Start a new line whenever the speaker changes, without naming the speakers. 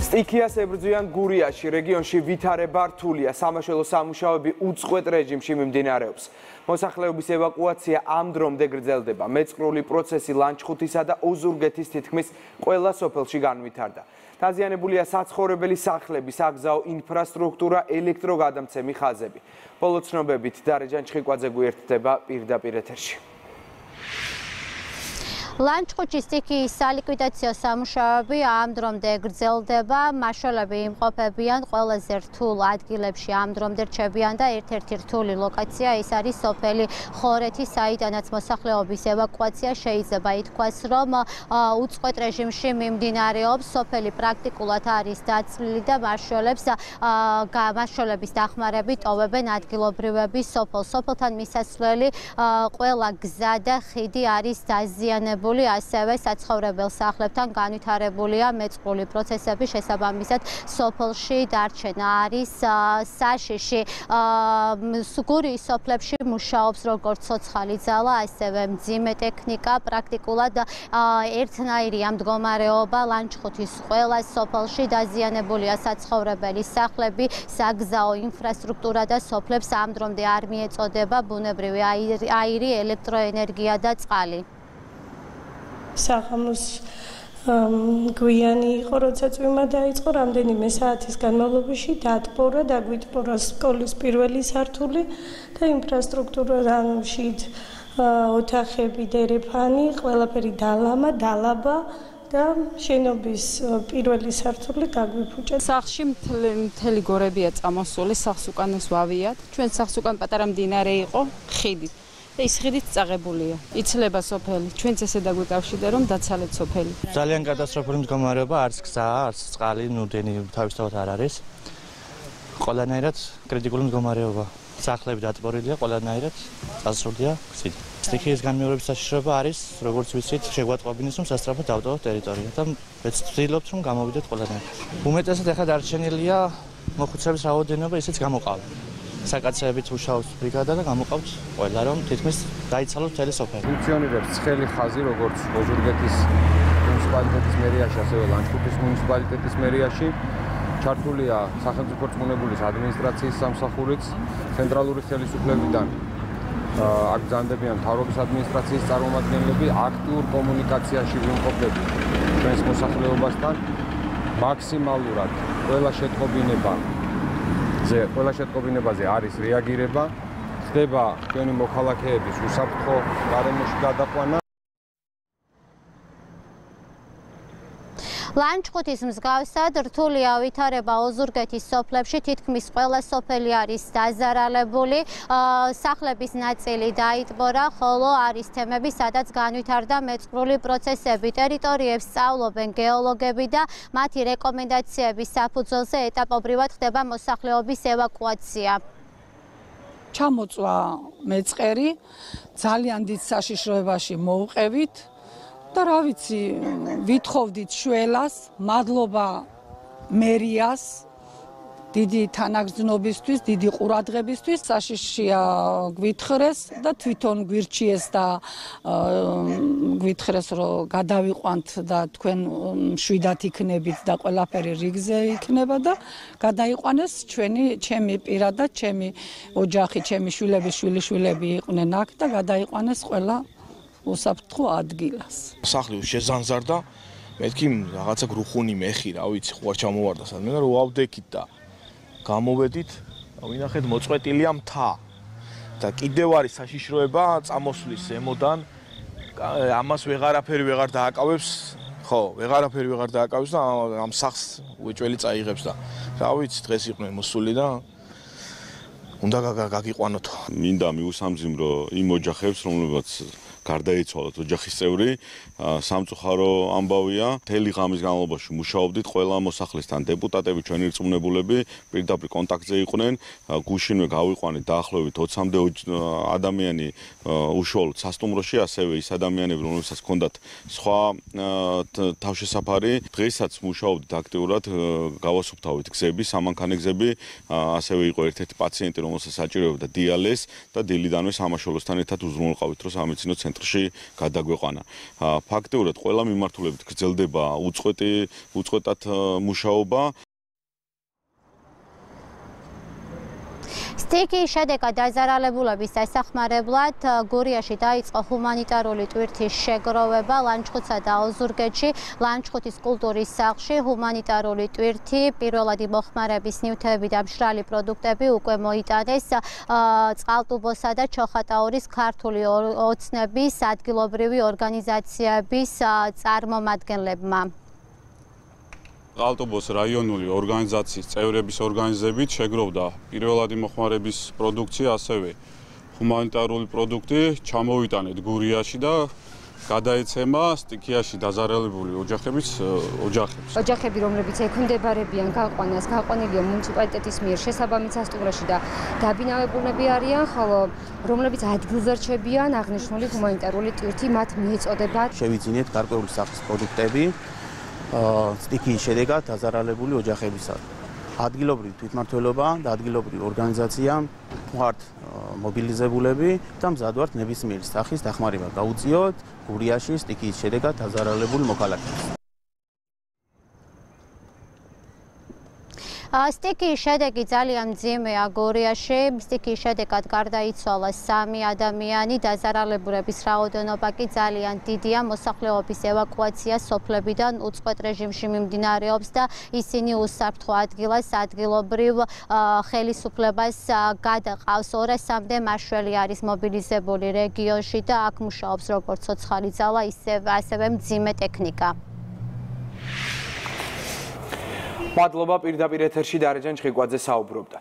სტიქიას ებრძვიან გურიაში, რეგიონში ვითარება რთულია, სამაშველო სამუშაოები უწყვეტ რეჟიმში მიმდინარეობს. მოსახლეობის ევაკუაცია ამ დრომდე გრძელდება. მეწყრული პროცესი ლანჩხუთისა და ოზურგეთის თითქმის ყველა სოფელში განვითარდა. დაზიანებულია საცხოვრებელი სახლები, საგზაო ინფრასტრუქტურა, ელექტროგადამცემი ხაზები. ბოლო ცნობებით დარეჯან ჩხიკვაძე გვერდდება პირდაპირ ეთერში.
ლანჩხუთში სტიქიის სალიკვიდაციო სამუშაოები ამ დრომდე გრძელდება. მაშველები იმყოფებიან ყველაზე რთულ ადგილებში ამ დრომდე რჩებიან და ერთ-ერთი რთული ლოკაცია ის არის სოფელი ხორეთი, საიდანაც მოსახლეობის ევაკუაცია შეიძლება ითქვას, რომ უწყვეტ რეჟიმში მიმდინარეობს. სოფელი პრაქტიკულად არის დაცლილი და მაშველების დახმარებით ტოვებენ ადგილობრივები სოფელს. სოფელთან მისასვლელი ყველა გზა და ხიდი არის დაზიანებული. ასევე საცხოვრებელ სახლებთან განვითარებულია მეწყრული პროცესები, შესაბამისად სოფელში დარჩენა არის საშიში. გურიის სოფლებში მუშაობს როგორც ცოცხალი ძალა, ასევე მძიმე ტექნიკა. პრაქტიკულად ერთნაირია მდგომარეობა ლანჩხუთის ყველა სოფელში. დაზიანებულია საცხოვრებელი სახლები, საგზაო ინფრასტრუქტურა და სოფლებს ამ დრომდე არ მიეწოდება ბუნებრივი აირი, ელექტროენერგია და წყალი.
საღამოს გვიანი იყო, როცა წვიმა დაიწყო, რამდენიმე საათის განმავლობაში დატბორა, დაგვიტბორა სკოლის პირველი სართული და ინფრასტრუქტურა, რამშიც ოთახები, დერეფანი, ყველაფერი დალაბა და შენობის პირველი სართული გაგვიფუჭა.
სახლში მთელი გორებია წამოსული, სახლს უკანეს ვავიათ. ჩვენ სახლს უკან პატარა მდინარე იყო, ხიდით. და ის ხიდით წაღებულია. იცლება სოფელი. ჩვენც ესე დაგვიკავშირდა რომ დაცალეთ სოფელი.
ძალიან კატასტროფული მდგომარეობა, არც გზა, არც წყალი, ნუდენი თავისთავად არ არის. ყველანაირად კრიტიკული მდგომარეობა. სახლები დატბორილია, ყველანაირად წასულია გზით. სტიქიის განმეორების საშიშროება არის, როგორც ვიცით, შეგვატყობინეს რომ სასწრაფოდ დავტოვოთ ტერიტორია და ვცდილობთ რომ გამოვიდეთ ყველანაირად. უმეტესად ახლა დარჩენილია მოხუცების რაოდენობა, ისიც გამოყავთ. საკაცებით მუშაობს ბრიგადა და გამოყავთ ყველა რომ თითქმის დაიცალოთ მთელი სოფელი.
ფუნქციონირებს ცხელი ხაზი, როგორც ოზურგეთის მუნიციპალიტეტის მერიაში, ასევე ლანჩხუთის მუნიციპალიტეტის მერიაში. ჩართულია სახელმწიფო რწმუნებულის ადმინისტრაციის სამსახურიც, ცენტრალური ხელისუფლებიდან აქ ბრძანდებიან მთავრობის ადმინისტრაციის წარმომადგენლები, აქტიურ კომუნიკაციაში ვიმყოფები ჩვენს მოსახლეობასთან, მაქსიმალურად ყველა შეტყობინებაზე არის რეაგირება, ხდება ჩვენი მოქალაქეების უსაფრთხო გარემოში გადაყვანა.
ლანჩხუთის მსგავსად რთულია ვითარება ოზურგეთის სოფლებში, თითქმის ყველა სოფელი არის დაზარალებული, სახლების ნაწილი დაიტბორა, ხოლო არის თემები, სადაც განვითარდა მეწყრული პროცესები. ტერიტორიებს სწავლობენ გეოლოგები და მათი რეკომენდაციების საფუძველზე ეტაპობრივად ხდება მოსახლეობის ევაკუაცია.
ჩამოწვა მეწყერი, ძალიან დიდ საშიშროებაში მოვყევით. და რა ვიცი, ვითხოვდით შველას, მადლობა მერიას, დიდი თანაგრძნობისთვის, დიდი ყურადღებისთვის, საშიშია გვითხრეს და თვითონ გვირჩიეს და გვითხრეს, რომ გადავიყვანთ და თქვენ მშვიდად იქნებით და ყველაფერი რიგზე იქნება და გადაიყვანეს ჩემი პირადად, ჩემი ოჯახი, ჩემი შვილები იყვნენ აქ და გადაიყვანეს ყველა უსაფრთხო ადგილას.
სახლი შეზანზარდა, მეთქი რაღაცა გრუხუნი მეხი, რა ვიცი, ხო არ ჩამოვარდა სადმე და რო ავდექით და გამოვედით, ვინახეთ მოწყვეტილია მთა. და კიდევ არის საშიშროება წამოსვლის ზემოდან, ამას ვეღარაფერი ვეღარ დააკავებს, ხო, ვეღარაფერი ვეღარ დააკავებს და ამ სახლს უეჭველი წაიღებს და რა ვიცი, დღეს იყვნენ მოსული და უნდა გაგიყვანოთ.
მინდა მიუსამძიმრო იმ ოჯახებს, რომლებიც გარდაიცვალათ ოჯახის წევრი, სამწუხარო ამბავია. მთელი ღამის განმავლობაში მუშაობდით ყველა მოსახლესთან, დეპუტატები, ჩვენი რწმუნებულები პირდაპირ კონტაქტზე იყვნენ. გუშინვე გავიყვანეთ დაახლოებით 20-მდე ადამიანი უშუალოდ სასტუმროში, ასევე ის ადამიანები, რომლებსაც ჰქონდათ სხვა თავშესაფარი. დღესაც მუშაობდით აქტიურად, გავასუფთავეთ გზები, სამანქანე გზები, ასევე იყო ერთ-ერთი პაციენტი, რომელსაც საჭიროებდა დიალიზს და დილიდანვე სამაშველოსთან ერთად უზრუნველყავით, რომ სამედიცინო ცენტრში ცენტრში გადაგვეყვანა. ფაქტიურად ყველა მიმართულებით გრძელდება უწყვეტად მუშაობა.
სტიქიის შედეგად დაზარალებულების დასახმარებლად გურიაში დაიწყო ჰუმანიტარული ტვირთის შეგროვება ლანჩხუთსა და ოზურგეთში. ლანჩხუთის კულტურის სახლში ჰუმანიტარული ტვირთი, პირველადი მოხმარების ნივთები და მშრალი პროდუქტები უკვე მოიტანეს წყალტუბოსა და ჩოხატაურის ქართული ოცნების ადგილობრივი ორგანიზაციების წარმომადგენლებმა.
წყალტუბოს რაიონული ორგანიზაციის წევრების ორგანიზებით შეგროვდა პირველადი მოხმარების პროდუქცია, ასევე ჰუმანიტარული პროდუქტი ჩამოვიტანეთ გურიაში და გადაეცემა სტიქიაში დაზარალებული ოჯახების ოჯახებს.
ოჯახები, რომლებიც ექვემდებარებიან გაყვანას, გაყვანილია მუნიციპალიტეტის მიერ შესაბამის სასტუმროში და დაბინავებულები არიან, ხოლო რომლებიც ადგილზე რჩებიან, აღნიშნული ჰუმანიტარული ტვირთი მათ მიეწოდება.
შევიძინეთ გარკვეული სახის პროდუქტები სტიქიის შედეგად დაზარალებული ოჯახებისა. ადგილობრივი თვითმმართველობა და ადგილობრივი ორგანიზაცია ვართ მობილიზებულები და მზად ვართ ნებისმიერი სახის დახმარება გაუწიოთ გურიაში სტიქიის შედეგად დაზარალებული მოქალაქეებს.
სტიქიის შედეგი ძალიან მძიმეა გურიაში. სტიქიის შედეგად გარდაიცვალა 3 ადამიანი, დაზარალებულების რაოდენობა კი ძალიან დიდია. მოსახლეობის ევაკუაცია სოფლებიდან უწყვეტ რეჟიმში მიმდინარეობს და ისინი უსაფრთხო ადგილას ადგილობრივ ხელისუფლებას გადაყავს. 200-მდე მაშველი არის მობილიზებული რეგიონში და აქ მუშაობს როგორც ცოცხალი ძალა, ასევე მძიმე ტექნიკა.
მადლობა, პირდაპირ ეთერში დარეჯან ჩხიკვაძე საუბრობდა.